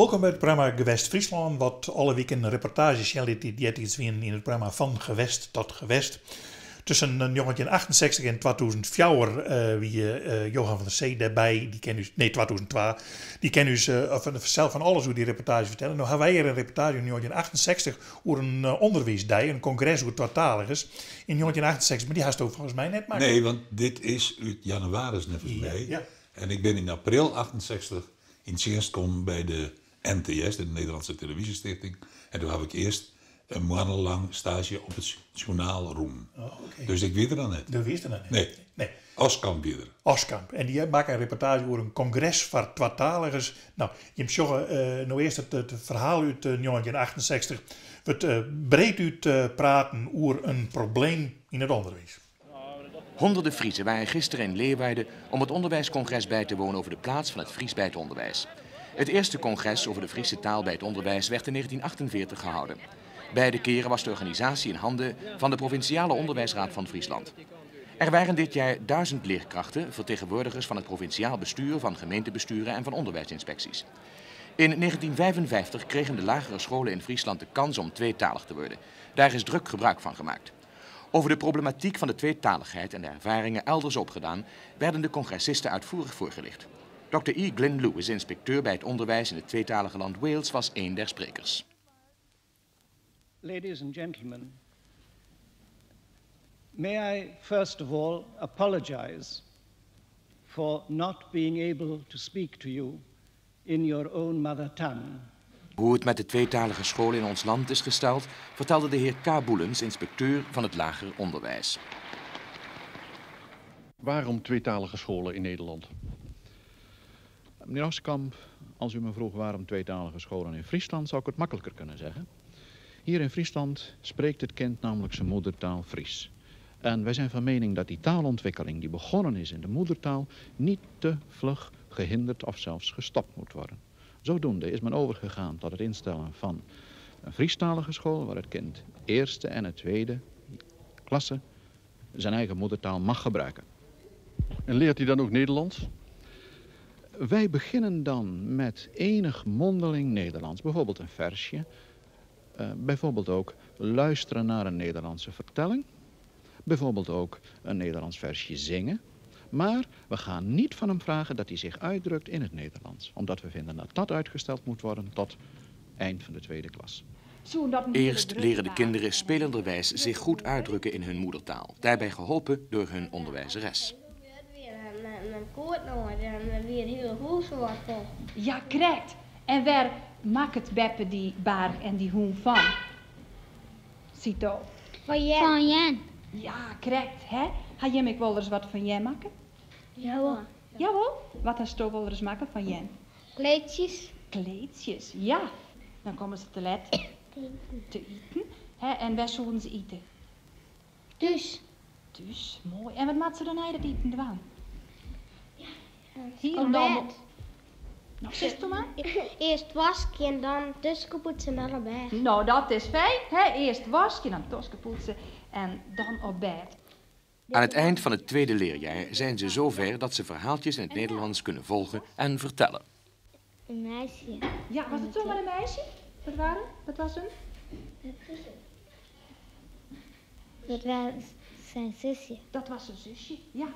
Welkom bij het programma Gewest Friesland, wat alle weken een reportage zendt die iets in het programma Van Gewest tot Gewest. Tussen 1968 en 2004 wie Johan van der Zee daarbij, die ken u, nee 2002, die ken u zelf van alles hoe die reportage vertellen. Nou hebben wij hier een reportage in 1968 over een onderwijsdag, een congres over tweetaligers in 1968, maar die had ook volgens mij net maken. Nee, want dit is uit januari nevens mij. Ja. En ik ben in april 68 in Tjeest gekomen bij de NTS, de Nederlandse Televisiestichting. En toen heb ik eerst een maandenlang stage op het journaal Roem. Oh, okay. Dus ik weet er dan net. Dat wist er dan net. Nee. Oskamp weer. Oskamp. En die maken een reportage over een congres voor tweetaligers. Nou, je moet zeggen, nou eerst het verhaal uit 1968. We breed uit praten over een probleem in het onderwijs. Honderden Friezen waren gisteren in Leeuwarden om het onderwijscongres bij te wonen over de plaats van het Fries bij het onderwijs. Het eerste congres over de Friese taal bij het onderwijs werd in 1948 gehouden. Beide keren was de organisatie in handen van de Provinciale Onderwijsraad van Friesland. Er waren dit jaar 1000 leerkrachten, vertegenwoordigers van het provinciaal bestuur, van gemeentebesturen en van onderwijsinspecties. In 1955 kregen de lagere scholen in Friesland de kans om tweetalig te worden. Daar is druk gebruik van gemaakt. Over de problematiek van de tweetaligheid en de ervaringen elders opgedaan werden de congressisten uitvoerig voorgelicht. Dr. E. Glyn Lewis, inspecteur bij het onderwijs in het tweetalige land Wales, was een der sprekers. Ladies and gentlemen, may I first of all apologize for not being able to speak to you in your own mother tongue. Hoe het met de tweetalige scholen in ons land is gesteld, vertelde de heer K. Boelens, inspecteur van het lager onderwijs. Waarom tweetalige scholen in Nederland? Meneer Oskamp, als u me vroeg waarom tweetalige scholen in Friesland, zou ik het makkelijker kunnen zeggen. Hier in Friesland spreekt het kind namelijk zijn moedertaal Fries. En wij zijn van mening dat die taalontwikkeling die begonnen is in de moedertaal niet te vlug gehinderd of zelfs gestopt moet worden. Zodoende is men overgegaan tot het instellen van een Friestalige school waar het kind eerste en het tweede klasse zijn eigen moedertaal mag gebruiken. En leert hij dan ook Nederlands? Wij beginnen dan met enig mondeling Nederlands, bijvoorbeeld een versje. Bijvoorbeeld ook luisteren naar een Nederlandse vertelling. Bijvoorbeeld ook een Nederlands versje zingen. Maar we gaan niet van hem vragen dat hij zich uitdrukt in het Nederlands. Omdat we vinden dat dat uitgesteld moet worden tot eind van de tweede klas. Eerst leren de kinderen spelenderwijs zich goed uitdrukken in hun moedertaal. Daarbij geholpen door hun onderwijzeres. Ja, correct. En waar maakt het Beppe die baar en die hoen van? Cito. Van Jan. Ja, correct, hè? Ga jij me wel eens wat van jij maken? Jawel. Jawel? Wat has je wel eens maken van jij? Kleedjes. Kleedjes, ja. Dan komen ze te laat te eten. Hè? En waar zullen ze eten? Dus. Dus, mooi. En wat maakt ze dan uit dat eten ervan? Hier Op en dan. bed. Nog zes toe maar? Eerst wasje en dan tussenpoetsen en dan op bed. Nou, dat is fijn. Hè? Eerst wasje, dan toskenpoetsen en dan op bed. Aan het eind van het tweede leerjaar zijn ze zover dat ze verhaaltjes in het Nederlands kunnen volgen en vertellen. Een meisje. Ja, was het zomaar een meisje? Wat was een? Dat was zijn zusje. Dat was een zusje, ja.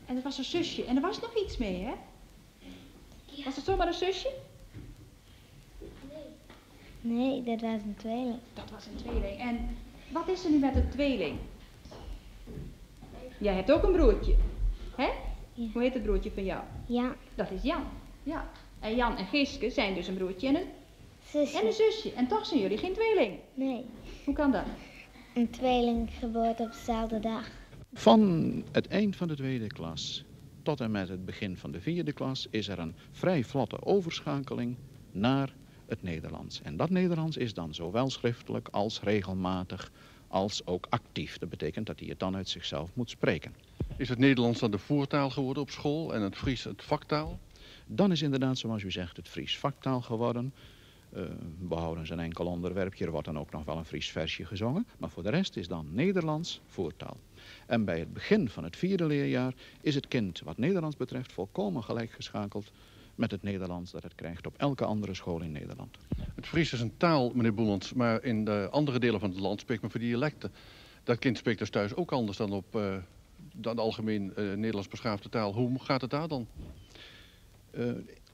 En dat was een zusje. En er was nog iets mee, hè? Ja. Was het zomaar een zusje? Nee, dat was een tweeling. Dat was een tweeling. En wat is er nu met een tweeling? Jij hebt ook een broertje, hè? Ja. Hoe heet het broertje van jou? Ja. Dat is Jan, ja. En Jan en Geeske zijn dus een broertje en een Zusje. zusje. En toch zijn jullie geen tweeling. Nee. Hoe kan dat? Een tweeling geboren op dezelfde dag. Van het eind van de tweede klas tot en met het begin van de vierde klas is er een vrij vlotte overschakeling naar het Nederlands. En dat Nederlands is dan zowel schriftelijk als regelmatig als ook actief. Dat betekent dat hij het dan uit zichzelf moet spreken. Is het Nederlands dan de voertaal geworden op school en het Fries het vaktaal? Dan is inderdaad, zoals u zegt, het Fries vaktaal geworden. Behouden ze een enkel onderwerpje, er wordt dan ook nog wel een Fries versje gezongen. Maar voor de rest is dan Nederlands voertaal. En bij het begin van het vierde leerjaar is het kind wat Nederlands betreft volkomen gelijkgeschakeld met het Nederlands dat het krijgt op elke andere school in Nederland. Het Fries is een taal, meneer Boelens, maar in de andere delen van het land spreekt men voor dialecten. Dat kind spreekt dus thuis ook anders dan op dan de algemeen Nederlands beschaafde taal. Hoe gaat het daar dan?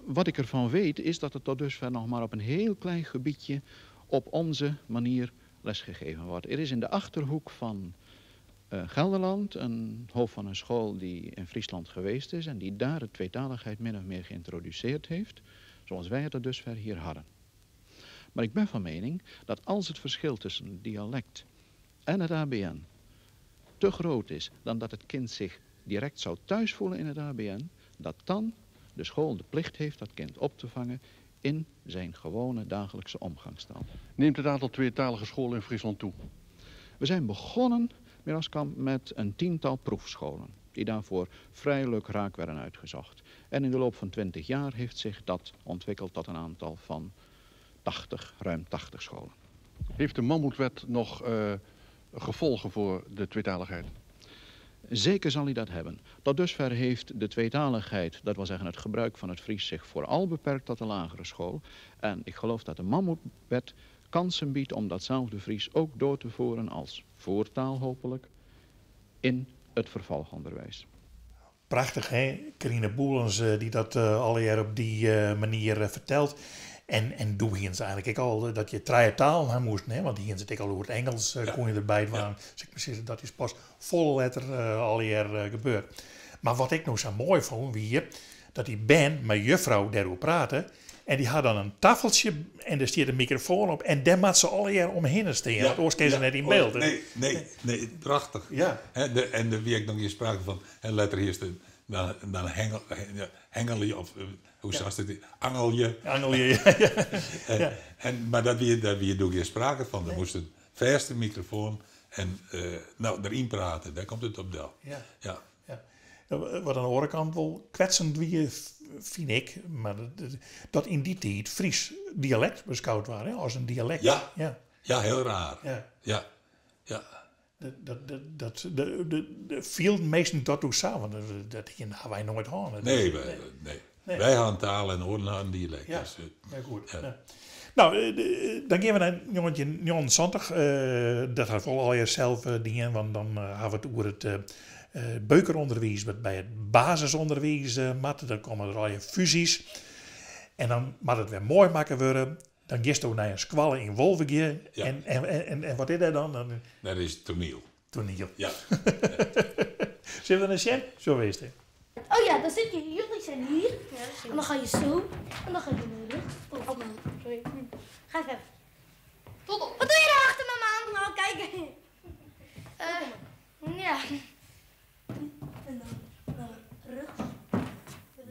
Wat ik ervan weet is dat het tot dusver nog maar op een heel klein gebiedje op onze manier lesgegeven wordt. Er is in de Achterhoek van Gelderland een hoofd van een school die in Friesland geweest is en die daar de tweetaligheid min of meer geïntroduceerd heeft, zoals wij het tot dusver hier hadden. Maar ik ben van mening dat als het verschil tussen het dialect en het ABN te groot is dan dat het kind zich direct zou thuis voelen in het ABN, dat dan de school de plicht heeft dat kind op te vangen in zijn gewone dagelijkse omgangstaal. Neemt het aantal tweetalige scholen in Friesland toe? We zijn begonnen, meneer Askamp, met een 10-tal proefscholen die daarvoor vrij lukraak werden uitgezocht. En in de loop van 20 jaar heeft zich dat ontwikkeld tot een aantal van ruim 80 scholen. Heeft de Mammoetwet nog gevolgen voor de tweetaligheid? Zeker zal hij dat hebben. Tot dusver heeft de tweetaligheid, dat wil zeggen het gebruik van het Fries, zich vooral beperkt tot de lagere school. En ik geloof dat de Mammoetwet kansen biedt om datzelfde Fries ook door te voeren als voertaal hopelijk in het vervolgonderwijs. Prachtig, hè? Carine Boelens die dat alle jaar op die manier vertelt. En doe hier ze eigenlijk al dat je drie talen moest, hè? Want hier zit ik al over het Engels, kon je erbij waren. Dus ik precies, dat is pas volle letter al jaar gebeurd. Maar wat ik nog zo mooi vond, wie dat die band met juffrouw daarover praten. En die had dan een tafeltje en er staat een microfoon op. En daar moet ze alle jaar omheen staan. Ja, anders kennen ze net in beeld. Nee, prachtig. Ja. En de wie ik nog hier sprake van, en letter hier is dan hengelje of hoe zegt het? Angelje. Angelje, ja. Maar dat wie doe je sprake van. Er moest een verste microfoon en erin praten. Daar komt het op del. Ja. Wat aan de andere kant wel kwetsend wie vind ik, maar dat in die tijd Fries dialect beschouwd waren, als een dialect. Ja, heel raar. Ja. Dat veel mensen dat doen samen. Dat hebben wij nooit gehad. Nee. Wij gaan taal en horen aan dialect. Ja, dus, goed. Ja. Nou, dan gaan we naar jongetje 79. Dat had wel al jezelf dingen, want dan hebben we het over het beukeronderwijs, wat bij het basisonderwijs dan komen er al je fusies. En dan moet het weer mooi maken worden. Dan gist je naar een squalle in Wolvenje. Ja. En wat is dat dan? Dat is toneel. Ja. Zullen we dan een cent? Zo is het. Oh ja, dan zit je hier, jullie zijn hier. Ja, en dan ga je zo. En dan ga je naar de rug. Sorry. Ga even. Tot op. Wat doe je daar achter me, man? Nou, kijk. Ja. En dan rug.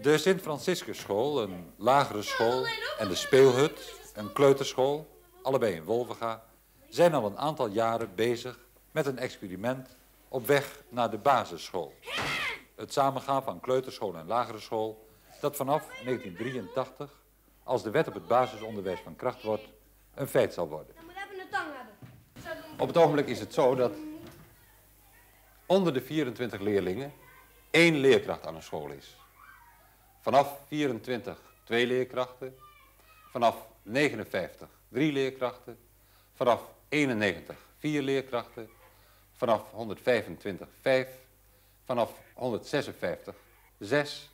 De Sint-Franciscusschool, een lagere school, en de speelhut, een kleuterschool, allebei in Wolvenga, zijn al een aantal jaren bezig met een experiment op weg naar de basisschool. Het samengaan van kleuterschool en lagere school, dat vanaf 1983, als de wet op het basisonderwijs van kracht wordt, een feit zal worden. Op het ogenblik is het zo dat onder de 24 leerlingen 1 leerkracht aan een school is. Vanaf 24 2 leerkrachten, vanaf 59 3 leerkrachten, vanaf 91 4 leerkrachten, vanaf 125 5, vanaf 156 6.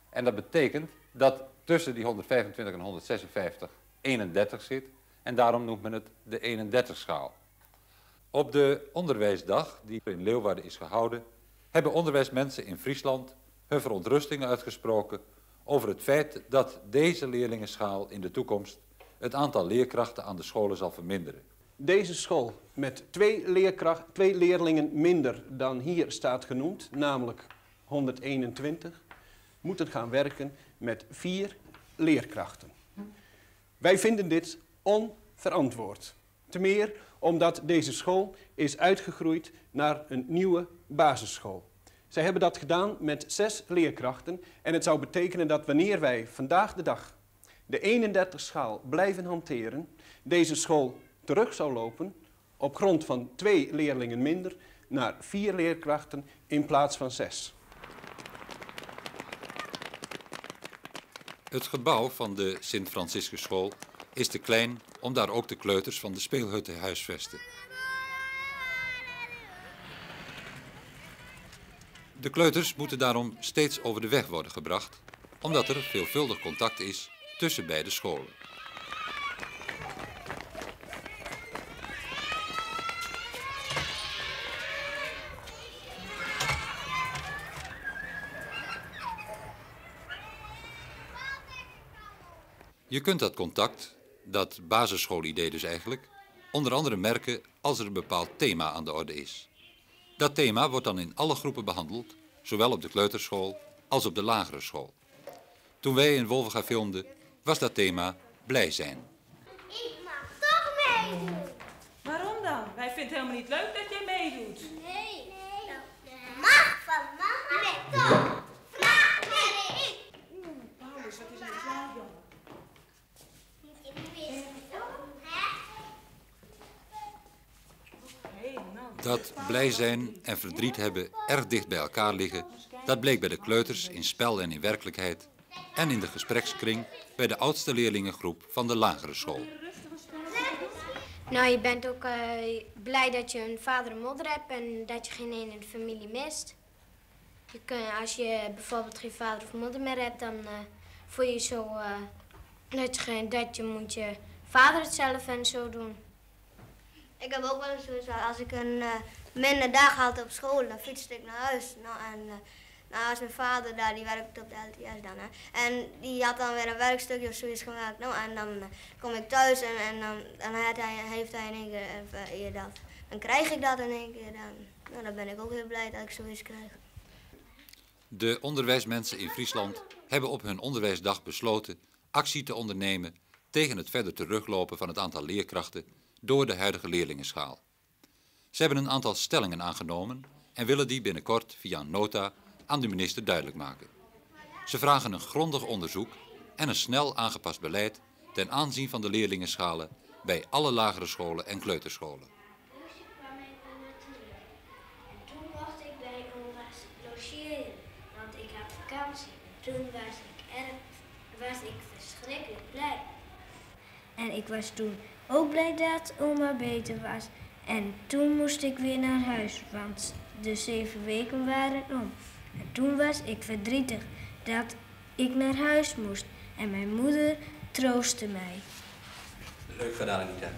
En dat betekent dat tussen die 125 en 156 31 zit en daarom noemt men het de 31-schaal. Op de onderwijsdag die in Leeuwarden is gehouden, hebben onderwijsmensen in Friesland hun verontrusting uitgesproken over het feit dat deze leerlingenschaal in de toekomst het aantal leerkrachten aan de scholen zal verminderen. Deze school met 2 leerlingen minder dan hier staat genoemd, namelijk 121, moet het gaan werken met 4 leerkrachten. Wij vinden dit onverantwoord. Te meer omdat deze school is uitgegroeid naar een nieuwe basisschool. Zij hebben dat gedaan met 6 leerkrachten en het zou betekenen dat wanneer wij vandaag de dag de 31-schaal blijven hanteren, deze school terug zou lopen op grond van 2 leerlingen minder naar 4 leerkrachten in plaats van 6. Het gebouw van de Sint-Franciscusschool is te klein om daar ook de kleuters van de speelhut te huisvesten. De kleuters moeten daarom steeds over de weg worden gebracht, omdat er veelvuldig contact is tussen beide scholen. Je kunt dat contact, dat basisschoolidee dus eigenlijk, onder andere merken als er een bepaald thema aan de orde is. Dat thema wordt dan in alle groepen behandeld, zowel op de kleuterschool als op de lagere school. Toen wij in Wolvenga filmden, was dat thema blij zijn. Ik mag toch meedoen. Waarom dan? Wij vinden het helemaal niet leuk dat jij meedoet. Nee. Mag van mama. Nee, toch. Vraag nee. Paulus, wat is er met jou, jongen? Dat blij zijn en verdriet hebben erg dicht bij elkaar liggen, dat bleek bij de kleuters in spel en in werkelijkheid en in de gesprekskring bij de oudste leerlingengroep van de lagere school. Nou, je bent ook blij dat je een vader en moeder hebt en dat je geen een in de familie mist. Als je bijvoorbeeld geen vader of moeder meer hebt, dan voel je zo dat je moet je vader het zelf en zo doen. Ik heb ook wel eens zoiets, als ik een minder dag had op school, dan fietste ik naar huis. Nou, als mijn vader daar, die werkte op de LTS dan, hè. En die had dan weer een werkstukje of zoiets gemaakt. Nou, en dan kom ik thuis en dan heeft hij in één keer dat. Dan krijg ik dat in één keer. Dan ben ik ook heel blij dat ik zoiets krijg. De onderwijsmensen in Friesland hebben op hun onderwijsdag besloten actie te ondernemen tegen het verder teruglopen van het aantal leerkrachten door de huidige leerlingenschaal. Ze hebben een aantal stellingen aangenomen en willen die binnenkort via een nota aan de minister duidelijk maken. Ze vragen een grondig onderzoek en een snel aangepast beleid ten aanzien van de leerlingenschalen bij alle lagere scholen en kleuterscholen. Toen mocht ik bij oma's logeren, want ik had vakantie. Toen was ik verschrikkelijk blij. En ik was toen ook blij dat oma beter was. En toen moest ik weer naar huis, want de 7 weken waren om. En toen was ik verdrietig dat ik naar huis moest. En mijn moeder troostte mij. Leuk gedaan, Anita.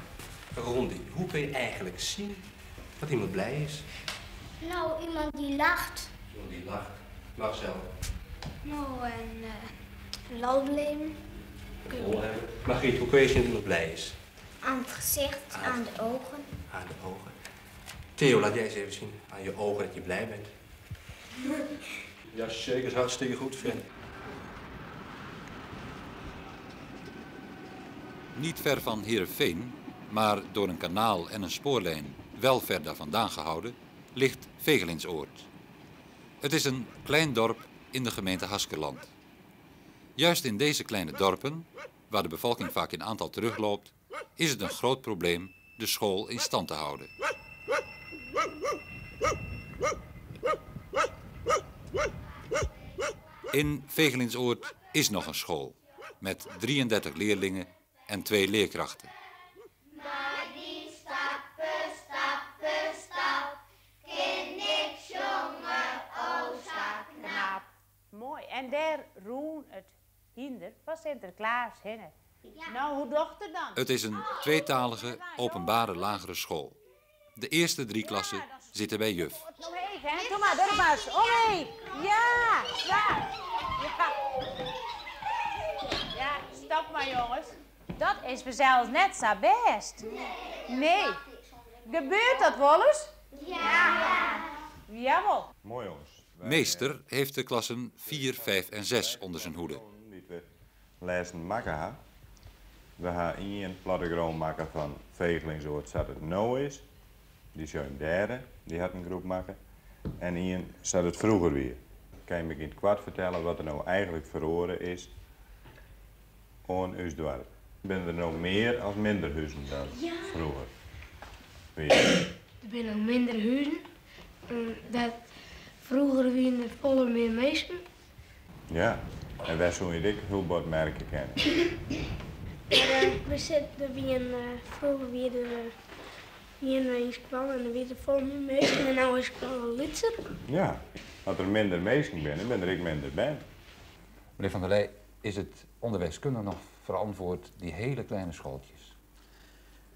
Rondi, hoe kun je eigenlijk zien dat iemand blij is? Nou, iemand die lacht. Iemand die lacht. Marcel. Nou, en lolbeleven. Margriet, hoe kun je zien dat iemand blij is? Aan het gezicht, aan de ogen. Aan de ogen. Theo, laat jij eens even zien aan je ogen dat je blij bent. Ja, zeker. Dat is hartstikke goed, Finn. Niet ver van Heerenveen, maar door een kanaal en een spoorlijn wel ver daar vandaan gehouden, ligt Vegelinsoord. Het is een klein dorp in de gemeente Haskerland. Juist in deze kleine dorpen, waar de bevolking vaak in aantal terugloopt, is het een groot probleem de school in stand te houden. In Vegelinsoord is nog een school met 33 leerlingen en 2 leerkrachten. Maar die stappen, ken ik jongen, o sta knap. Mooi. En daar roen het hinder van Sinterklaas hinnen. Nou, hoe dochter dan? Het is een tweetalige openbare lagere school. De eerste 3 klassen zitten bij juf. Nog even, hè? Kom maar, door maar. Omheen. Ja, klaar. Ja, stop maar, jongens. Dat is me zelfs net zo best. Nee. Gebeurt dat wel eens? Ja. Jawel. Mooi, jongens. Meester heeft de klassen 4, 5 en 6 onder zijn hoede. Lezen maken ha. We gaan een plattegrond maken van Vegelinsoord zodat het nou is. Die is een derde, die had een groep maken. En hier zat het vroeger weer. Kan je me in het kwart vertellen wat er nou eigenlijk verloren is aan ons dorp? Ben er nou meer of minder huizen dan vroeger? Er zijn nog minder huizen. Vroeger waren er volle meer mensen. Ja. En waar zou je dit heel wat merken kennen? We zitten vroeger weer een kwam en dan weer vol mensen en nu is het wel litser. Ja, als er minder mensen binnen, ben er ook minder bij. Meneer Van der Leij, is het onderwijskundig nog verantwoord die hele kleine schooltjes?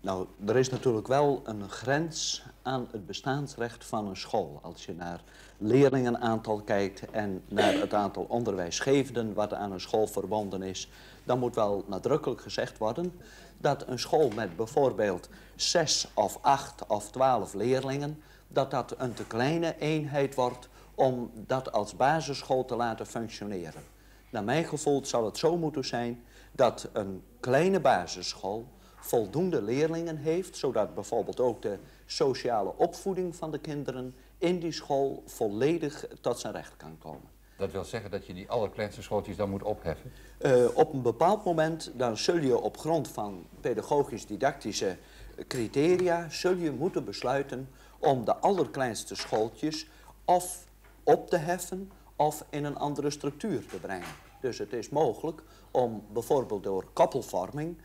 Nou, er is natuurlijk wel een grens aan het bestaansrecht van een school. Als je naar leerlingenaantal kijkt en naar het aantal onderwijsgevenden wat aan een school verbonden is, dan moet wel nadrukkelijk gezegd worden dat een school met bijvoorbeeld 6 of 8 of 12 leerlingen, dat dat een te kleine eenheid wordt om dat als basisschool te laten functioneren. Naar mijn gevoel zal het zo moeten zijn dat een kleine basisschool voldoende leerlingen heeft, zodat bijvoorbeeld ook de sociale opvoeding van de kinderen in die school volledig tot zijn recht kan komen. Dat wil zeggen dat je die allerkleinste schooltjes dan moet opheffen? Op een bepaald moment dan zul je op grond van pedagogisch-didactische criteria zul je moeten besluiten om de allerkleinste schooltjes of op te heffen of in een andere structuur te brengen. Dus het is mogelijk om bijvoorbeeld door koppelvorming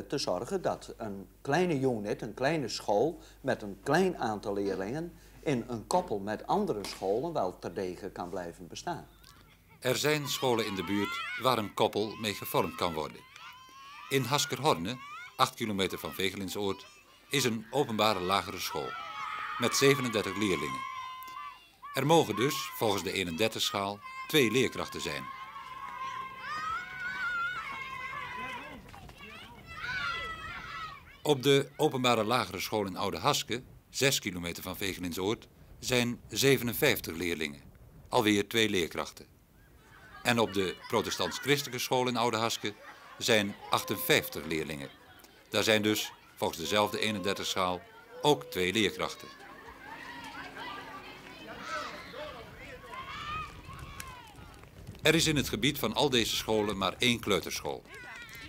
te zorgen dat een kleine unit, een kleine school met een klein aantal leerlingen in een koppel met andere scholen wel terdege kan blijven bestaan. Er zijn scholen in de buurt waar een koppel mee gevormd kan worden. In Haskerhorne, 8 kilometer van Vegelinsoord, is een openbare lagere school met 37 leerlingen. Er mogen dus, volgens de 31-schaal, 2 leerkrachten zijn. Op de openbare lagere school in Oude Haske, 6 kilometer van Vegelinsoord, zijn 57 leerlingen, alweer 2 leerkrachten. En op de protestants-christelijke school in Oude Haske zijn 58 leerlingen. Daar zijn dus, volgens dezelfde 31-schaal, ook 2 leerkrachten. Er is in het gebied van al deze scholen maar 1 kleuterschool.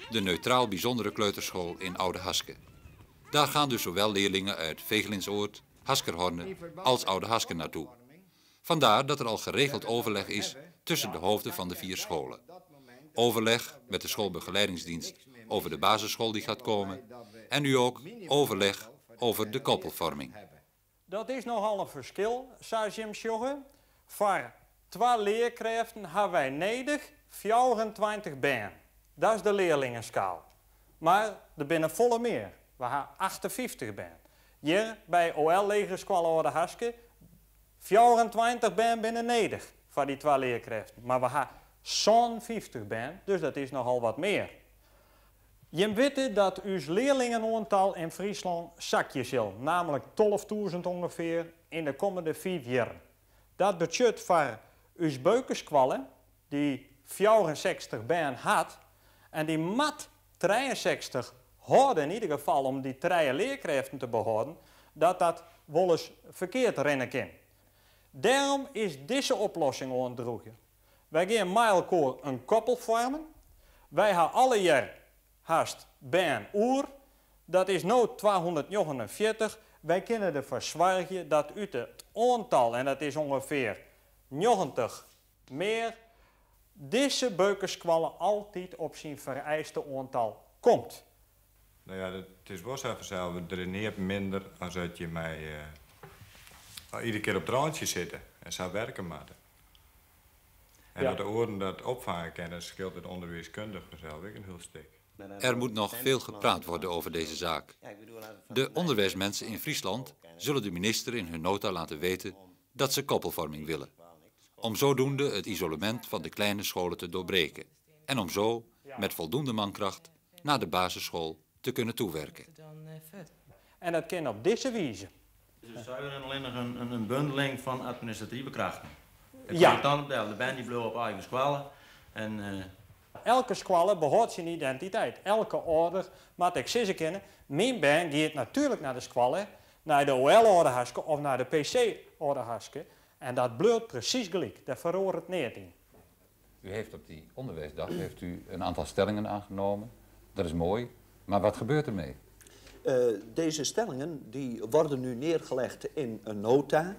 De neutraal bijzondere kleuterschool in Oude Haske. Daar gaan dus zowel leerlingen uit Vegelinsoord, Haskerhorne als Oude Haske naartoe. Vandaar dat er al geregeld overleg is tussen de hoofden van de 4 scholen. Overleg met de schoolbegeleidingsdienst over de basisschool die gaat komen. En nu ook overleg over de koppelvorming. Dat is nogal een verschil, zei Jim Sjogge. Voor 2 leerkrachten hebben wij nodig 24 baan. Dat is de leerlingenschaal. Maar er binnen volle meer. We hebben 58 baan. Hier bij OL Legerschool Oude Haske 24 baan binnen nodig voor die 2 leerkrachten. Maar we hebben zo'n 50 baan, dus dat is nogal wat meer. Je weet dat uw leerlingenaantal in Friesland zakje zal, namelijk 12.000 ongeveer in de komende 4 jaar. Dat betekent voor uw beukenschwallen, die 64 baan had, en die mat 63 houden in ieder geval om die 3 leerkrachten te behouden, dat wel eens verkeerd rennen kan. Daarom is deze oplossing aandroegen. Wij gaan met elkaar een koppel vormen. Wij hebben alle jaar haast baan oer. Dat is nu 249. Wij kunnen ervoor zorgen dat uit het aantal, en dat is ongeveer 90 meer, deze beukenschwallen altijd op zijn vereiste aantal komt. Nou ja, het is wel zo vanzelf. Het draineert minder als dat je mij iedere keer op het randje zitten en zou werken maken. En dat de oren dat opvangen kennen, scheelt het onderwijskundig vanzelf ook een heel stuk. Er moet nog veel gepraat worden over deze zaak. De onderwijsmensen in Friesland zullen de minister in hun nota laten weten dat ze koppelvorming willen. Om zodoende het isolement van de kleine scholen te doorbreken. En om zo, met voldoende mankracht, naar de basisschool te kunnen toewerken. En dat kan op deze wijze. Dus zou je alleen nog een bundeling van administratieve krachten? Ja. De band die bleef op eigen squallen. Elke squalle behoudt zijn identiteit. Elke ouder moet ik zeggen kennen. Mijn band gaat natuurlijk naar de squalle, naar de OL-ouderhaske of naar de PC-ouderhaske. En dat blijft precies gelijk. Daar verhoort het niet in. U heeft op die onderwijsdag een aantal stellingen aangenomen. Dat is mooi. Maar wat gebeurt ermee? Deze stellingen die worden nu neergelegd in een nota.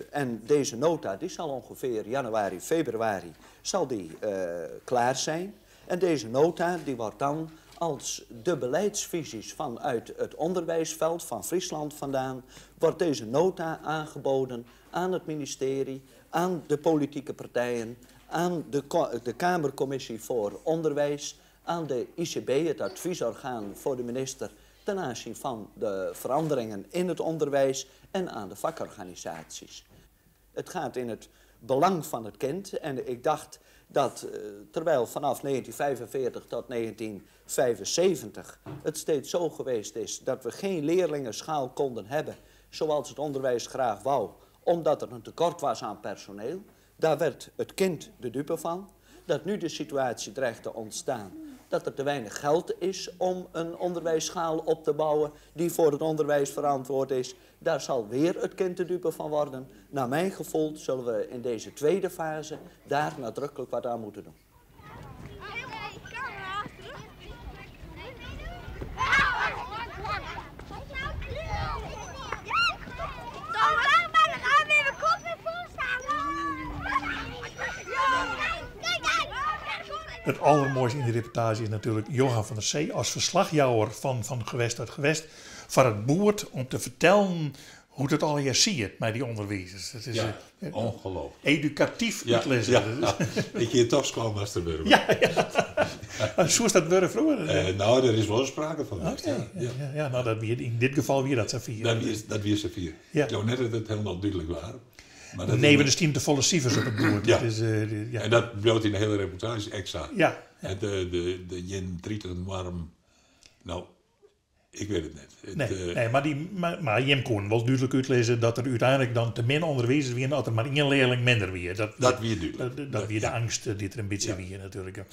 En deze nota die zal ongeveer januari, februari zal die, klaar zijn. En deze nota die wordt dan als de beleidsvisies vanuit het onderwijsveld van Friesland vandaan, wordt deze nota aangeboden aan het ministerie, aan de politieke partijen, aan de Kamercommissie voor Onderwijs, aan de ICB, het adviesorgaan voor de minister ten aanzien van de veranderingen in het onderwijs en aan de vakorganisaties. Het gaat in het belang van het kind en ik dacht dat terwijl vanaf 1945 tot 1975 het steeds zo geweest is dat we geen leerlingenschaal konden hebben zoals het onderwijs graag wou, omdat er een tekort was aan personeel, daar werd het kind de dupe van. Dat nu de situatie dreigt te ontstaan dat er te weinig geld is om een onderwijsschaal op te bouwen die voor het onderwijs verantwoord is. Daar zal weer het kind de dupe van worden. Naar mijn gevoel zullen we in deze tweede fase daar nadrukkelijk wat aan moeten doen. Het allermooiste in die reportage is natuurlijk Johan van der See als verslagjouwer van Gewest uit Gewest van het boert om te vertellen hoe het al hier ziet met die onderwijzers. Het is ongelooflijk. Educatief uitlezen. Ja. Ik hier toch kwam als de burger. Ja. Zo is dat burger vroeger? Nou, er is wel sprake van. Ja, nou, dat weer, in dit geval weer dat Safir. Dat weer Safir. Ja. Ik geloof net dat het helemaal duidelijk was. Nee, we staan te volle cijfers op het boord. Ja. En dat bloot in de hele reportage extra. Ja. De Jen Trieten warm. Nou, ik weet het net. Maar Jim kon wel duidelijk uitlezen dat er uiteindelijk dan te min onderwijzers weer, dat er maar één leerling minder weer. Dat weer duidelijk. Dat weer de angst die er een beetje weer natuurlijk.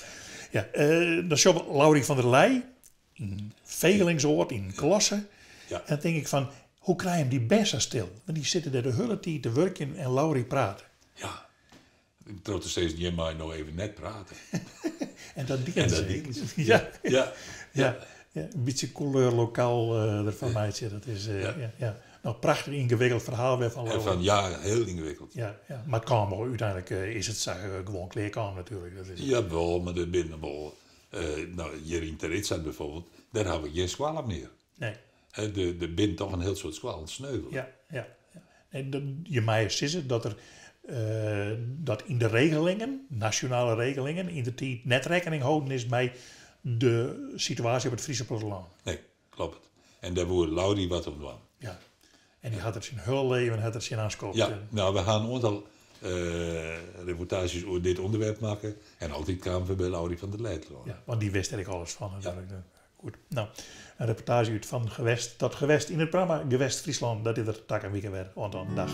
Ja, dan zien we Laurie van der Leij in Vegelingsoord, in Klasse. Ja. En dan denk ik van, hoe krijg je hem die best stil? Want die zitten daar de hele tijd te werken en Laurie praten. Ja, ik trotte steeds Jim maar nou even net praten. En dat dient ze. Ja. Een beetje couleur lokaal ervan maatje. Dat is nou, prachtig ingewikkeld verhaal weer van Laurie. Heel ingewikkeld. Ja. Maar het kan maar uiteindelijk is het gewoon kleerkamer natuurlijk. Dat is Jawel, maar de binnenbal. Nou, Jerien Teritza bijvoorbeeld, daar hebben we geen squallen meer. Nee. De bin toch een heel soort squallen sneuvel. Ja. En je mij is het dat er dat in de regelingen, nationale regelingen, in de tijd net rekening houden is bij de situatie op het Friese platteland. Nee, klopt. En daar woer Laurie wat om doen. Ja. En die had het zijn heel leven, had het zijn aanskoop. Ja, nou, we gaan een aantal reportages over dit onderwerp maken. En altijd kwamen we bij Laurie van der Leij. Ja, want die wist er ik alles van natuurlijk. Ja. Goed. Nou, een reportage uit van Gewest tot Gewest in het programma Gewest Friesland. Dat is er tak en weekend weer, want een dag.